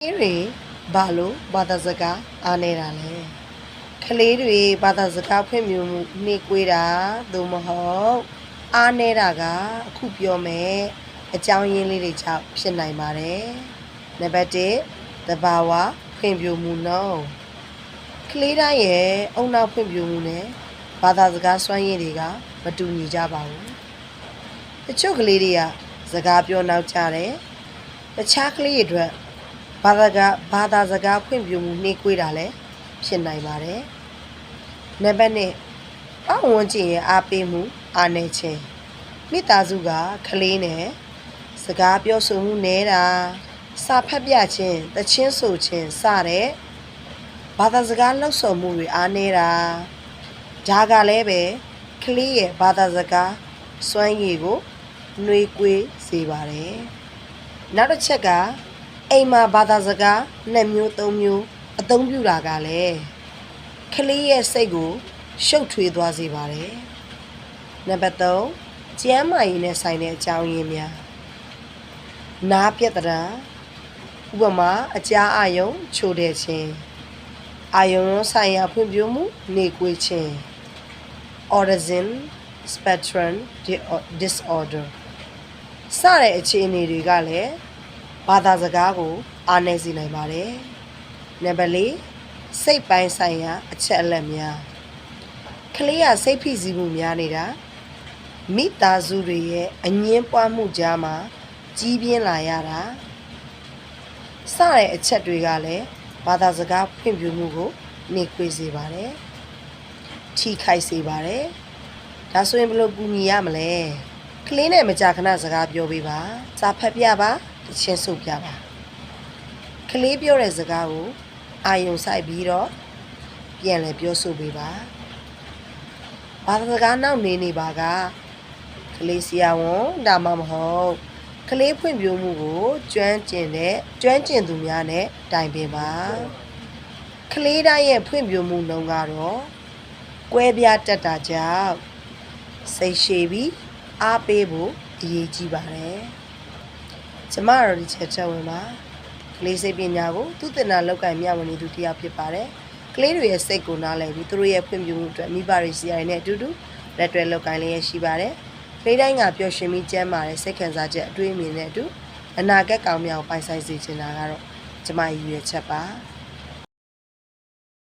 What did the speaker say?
အေးတွေဘာလို့ဘာသာစကားအားနေတာလဲကလေးတွေဘာသာစကားဖွင့်ပြမှုနှိကွေးတာသို့မဟုတ်အားနေတာကအခုပြောမယ်အကြောင်းရင်းလေးတွေကြောင့်ဖြစ်နိုင်ပါတယ်နံပါတ်1သဘာဝဖွင့်ပြမှုနှုန်းကလေးတိုင်းရဲ့အုံနောက်ဖွင့်ပြမှုနဲ့ဘာသာစကားစွမ်းရည်တွေကမတူညီကြပါဘူးတချို့ကလေးတွေကစကားပြောနောက်ကြတယ်တခြားကလေးတွေအတွက်ဘာသာစကားဖွင့်ပြမှုနှိကွေးတာလည်းဖြစ်နိုင်ပါတယ်။နံပါတ်2ပတ်ဝန်းကျင်ရဲ့အားပေးမှုအားနည်းခြင်းမိသားစုကကလေးနဲ့စကားပြောဆိုမှုနည်းတာစာဖတ်ပြခြင်းတချင်းဆိုခြင်းစတဲ့ဘာသာစကားလှုပ်ဆောင်မှုတွေအားနည်းတာဒါကလည်းပဲကလေးရဲ့ဘာသာစကားစွမ်းရည်ကိုနှွေးကွေးစေပါတယ်။နောက်တစ်ချက်ကအိမ်မှာဘာသာစကား2မျိုး3မျိုးအသုံးပြုတာကလည်းကလေးရဲ့စိတ်ကိုရှုပ်ထွေးသွားစေပါတယ်။နံပါတ်3ကျန်းမာရေးနဲ့ဆိုင်တဲ့အကြောင်းရင်းများနားပြတ်တာဥပမာအကြားအာယုံချိုတဲ့ခြင်းအာယုံဆိုင်ရာဖွံ့ဖြိုးမှုနှေးကွေးခြင်း autism spectrum disorder စတဲ့အခြေအနေတွေကလည်းဘာသာစကားကိုအားနည်းစေနိုင်ပါတယ်။နံပါတ်4စိတ်ပိုင်းဆိုင်ရာအချက်အလက်များကလေးကစိတ်ဖိစီးမှုများနေတာမိသားစုတွေရဲ့အငင်းပွားမှုကြားမှာကြီးပြင်းလာရတာစတဲ့အချက်တွေကလည်းဘာသာစကားဖွံ့ဖြိုးမှုကိုနှိကွေးစေပါတယ်။ထိခိုက်စေပါတယ်။ဒါဆိုရင်ဘယ်လိုကူညီရမလဲ။ကလေးနဲ့မကြာခဏစကားပြောပေးပါ။စာဖတ်ပြပါတချင်းဆိုပြပါကလေးပြောတဲ့စကားကိုအာယုံဆိုင်ပြီးတော့ပြန်လဲပြောဆိုပေးပါဘာသာစကားနောက်နေပါကကလေးဆရာဝန်ဒါမှမဟုတ်ကလေးဖွင့်ပြမှုကိုကျွမ်းကျင်သူများနဲ့တိုင်ပင်ပါကလေးတိုင်းရဲ့ဖွင့်ပြမှုနှုန်းကတော့ကွဲပြားတတ်တာကြောင့်စိတ်ရှည်ပြီးအားပေးဖို့အရေးကြီးပါတယ်ကျမတို့ဒီချက်ချက်ဝင်ပါကလေးစိတ်ပညာကိုသူတနာလောက်ကင်မျှဝေနေသူတယောက်ဖြစ်ပါတယ်ကလေးတွေရဲ့စိတ်ကိုနားလည်ပြီးသူတို့ရဲ့ဖွံ့ဖြိုးမှုအတွက်မိဘတွေစီရိုင်းနဲ့အတူတူလက်တွဲလောက်ကင်လျက်ရှိပါတယ်ကလေးတိုင်းကပျော်ရွှင်ပြီးကျန်းမာတဲ့စိတ်ခံစားချက်အတွေးအမြင်နဲ့အတူအနာဂတ်ကောင်းမြောက်ပိုင်ဆိုင်စေချင်တာကတော့ကျမရဲ့ရည်ရွယ်ချက်ပါ